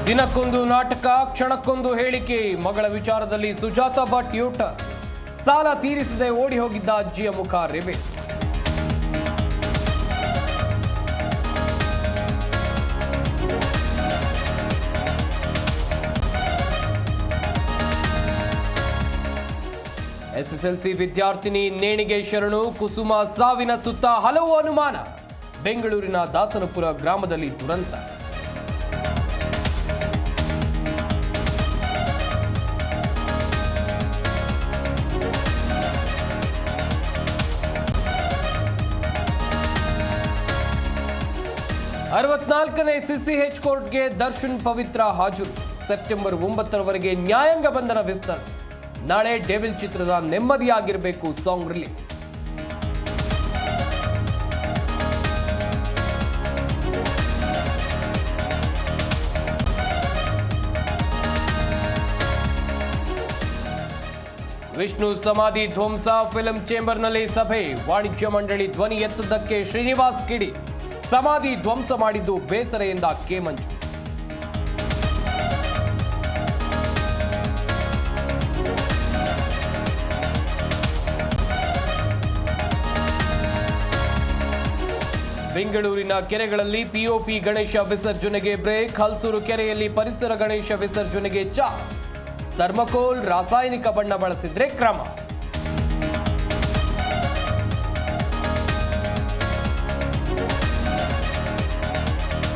ದಿನಕ್ಕೊಂದು ನಾಟಕ, ಕ್ಷಣಕ್ಕೊಂದು ಹೇಳಿಕೆ. ಮಗಳ ವಿಚಾರದಲ್ಲಿ ಸುಜಾತಾ ಭಟ್ ಯೂಟರ್. ಸಾಲ ತೀರಿಸದೆ ಓಡಿ ಹೋಗಿದ್ದ ಅಜ್ಜಿಯ ಮುಖ ರಿವೆ. ಎಸ್ಎಸ್ಎಲ್ಸಿ ವಿದ್ಯಾರ್ಥಿನಿ ನೇಣಿಗೆ ಶರಣು. ಕುಸುಮ ಸಾವಿನ ಸುತ್ತ ಹಲವು ಅನುಮಾನ. ಬೆಂಗಳೂರಿನ ದಾಸನಪುರ ಗ್ರಾಮದಲ್ಲಿ ದುರಂತ. ಅರವತ್ನಾಲ್ಕನೇ ಸಿಸಿಎಚ್ ಕೋರ್ಟ್ಗೆ ದರ್ಶನ್ ಪವಿತ್ರ ಹಾಜರು. ಸೆಪ್ಟೆಂಬರ್ 9ರವರೆಗೆ ನ್ಯಾಯಾಂಗ ಬಂಧನ ವಿಸ್ತರಣೆ. ನಾಳೆ ಡೆವಿಲ್ ಚಿತ್ರದ ನೆಮ್ಮದಿಯಾಗಿರಬೇಕು ಸಾಂಗ್ ರಿಲೀಸ್. ವಿಷ್ಣು ಸಮಾಧಿ ಧ್ವಂಸ. ಫಿಲ್ಮ್ ಚೇಂಬರ್ನಲ್ಲಿ ಸಭೆ. ವಾಣಿಜ್ಯ ಮಂಡಳಿ ಧ್ವನಿ ಎತ್ತದಕ್ಕೆ ಶ್ರೀನಿವಾಸ್ ಕಿಡಿ. ಸಮಾಧಿ ಧ್ವಂಸ ಮಾಡಿದ್ದು ಬೇಸರ ಎಂದ ಕೆ ಮಂಜು. ಬೆಂಗಳೂರಿನ ಕೆರೆಗಳಲ್ಲಿ ಪಿಒಪಿ ಗಣೇಶ ವಿಸರ್ಜನೆಗೆ ಬ್ರೇಕ್. ಹಲ್ಸೂರು ಕೆರೆಯಲ್ಲಿ ಪರಿಸರ ಗಣೇಶ ವಿಸರ್ಜನೆಗೆ ಚಾನ್ಸ್. ಥರ್ಮಕೋಲ್, ರಾಸಾಯನಿಕ ಬಣ್ಣ ಬಳಸಿದ್ರೆ ಕ್ರಮ.